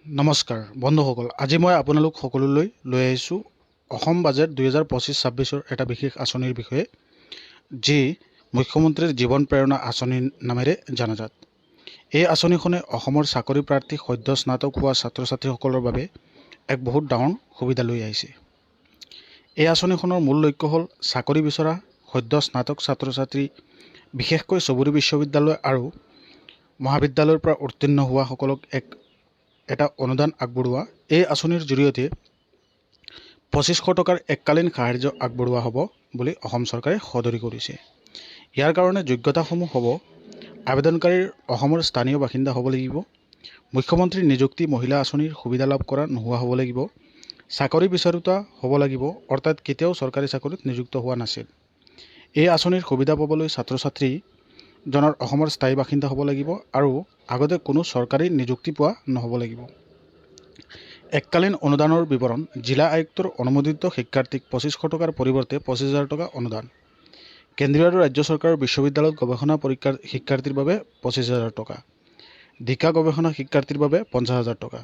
নমস্কাৰ বন্ধুসকল, আজি মই আপোনালোক সকলোলৈ লৈ আহিছোঁ অসম বাজেট 2025-26 এটা বিশেষ আঁচনিৰ বিষয়ে, যি মুখ্যমন্ত্ৰীৰ জীৱন প্ৰেৰণা আঁচনি নামেৰে জনাজাত। এই আঁচনিখনে অসমৰ চাকৰি প্ৰাৰ্থী সদ্য স্নাতক হোৱা ছাত্ৰ ছাত্ৰীসকলৰ বাবে এক বহুত ডাঙৰ সুবিধা লৈ আহিছে। এই আঁচনিখনৰ মূল লক্ষ্য হ'ল চাকৰি বিচৰা সদ্য স্নাতক ছাত্ৰ ছাত্ৰী, বিশেষকৈ চুবুৰী বিশ্ববিদ্যালয় আৰু মহাবিদ্যালয়ৰ পৰা উত্তীৰ্ণ হোৱাসকলক এটা অনুদান আগবঢ়োৱা। এই আঁচনিৰ জৰিয়তে 2500 টকাৰ এককালীন সাহায্য আগবঢ়োৱা হ'ব বুলি অসম চৰকাৰে সদৰি কৰিছে। ইয়াৰ কাৰণে যোগ্যতাসমূহ হ'ব: আবেদনকাৰীৰ অসমৰ স্থানীয় বাসিন্দা হ'ব লাগিব, মুখ্যমন্ত্ৰী নিযুক্তি মহিলা আঁচনিৰ সুবিধা লাভ কৰা নোহোৱা হ'ব লাগিব, চাকৰি বিচাৰোতা হ'ব লাগিব, অৰ্থাৎ কেতিয়াও চৰকাৰী চাকৰিত নিযুক্ত হোৱা নাছিল। এই আঁচনিৰ সুবিধা পাবলৈ ছাত্ৰ ছাত্ৰীজনৰ অসমৰ স্থায়ী বাসিন্দা হ'ব লাগিব আৰু আগতে কোনো চৰকাৰী নিযুক্তি পোৱা নহ'ব লাগিব। এককালীন অনুদানৰ বিৱৰণ: জিলা আয়ুক্তৰ অনুমোদিত শিক্ষাৰ্থীক 2500 টকাৰ পৰিৱৰ্তে 25,000 টকা অনুদান। কেন্দ্ৰীয় আৰু ৰাজ্য চৰকাৰৰ বিশ্ববিদ্যালয়ত গৱেষণা পৰীক্ষাৰ শিক্ষাৰ্থীৰ বাবে 25,000 টকা, ডিকা গৱেষণা শিক্ষাৰ্থীৰ বাবে 50,000 টকা।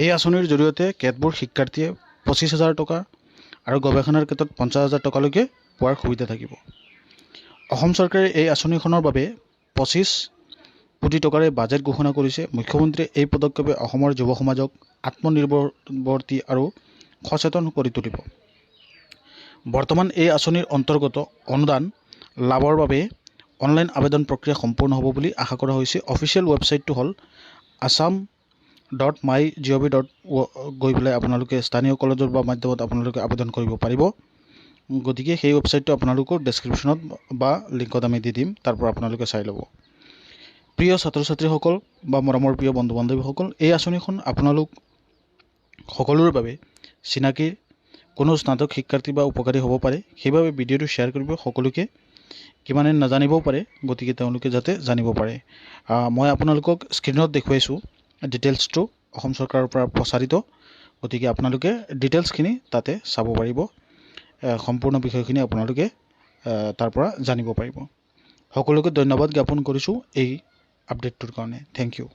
এই আঁচনিৰ জৰিয়তে কেতবোৰ শিক্ষাৰ্থীয়ে 25,000 টকা আৰু গৱেষণাৰ ক্ষেত্ৰত 50,000 টকালৈকে পোৱাৰ সুবিধা থাকিব। অসম চৰকাৰে এই আঁচনিখনৰ বাবে 25 কোটি টকাৰে বাজেট ঘোষণা কৰিছে। মুখ্যমন্ত্ৰীয়ে এই পদক্ষেপে অসমৰ যুৱ সমাজক আত্মনিৰ্ভৰশীল আৰু সচেতন কৰি তুলিব। বৰ্তমান এই আঁচনিৰ অন্তৰ্গত অনুদান লাভৰ বাবে অনলাইন আবেদন প্ৰক্ৰিয়া সম্পূৰ্ণ হ'ব বুলি আশা কৰা হৈছে। অফিচিয়েল ৱেবছাইটটো হ'ল assam.mygov.in গৈ পেলাই আপোনালোকে স্থানীয় কলেজৰ বা মাধ্যমত আপোনালোকে আবেদন কৰিব পাৰিব। গতিকে সেই ৱেবছাইটটো আপোনালোকৰ ডেছক্ৰিপশ্যনত বা লিংকত আমি দি দিম, তাৰ পৰা আপোনালোকে চাই ল'ব। প্ৰিয় ছাত্ৰ ছাত্ৰীসকল বা মৰমৰ প্ৰিয় বন্ধু বান্ধৱীসকল, এই আঁচনিখন আপোনালোক সকলোৰে বাবে চিনাকি কোনো স্নাতক শিক্ষাৰ্থী বা উপকাৰী হ'ব পাৰে। সেইবাবে ভিডিঅ'টো শ্বেয়াৰ কৰিব। সকলোকে কিমানে নাজানিবও পাৰে, গতিকে তেওঁলোকে যাতে জানিব পাৰে। মই আপোনালোকক স্ক্ৰীণত দেখুৱাইছোঁ ডিটেইলছটো অসম চৰকাৰৰ পৰা প্ৰচাৰিত, গতিকে আপোনালোকে ডিটেইলছখিনি তাতে চাব পাৰিব। সম্পূৰ্ণ বিষয়খিনি আপোনালোকে তাৰ পৰা জানিব পাৰিব। সকলোকে ধন্যবাদ জ্ঞাপন কৰিছোঁ এই আপডেটটোৰ কাৰণে। Thank U.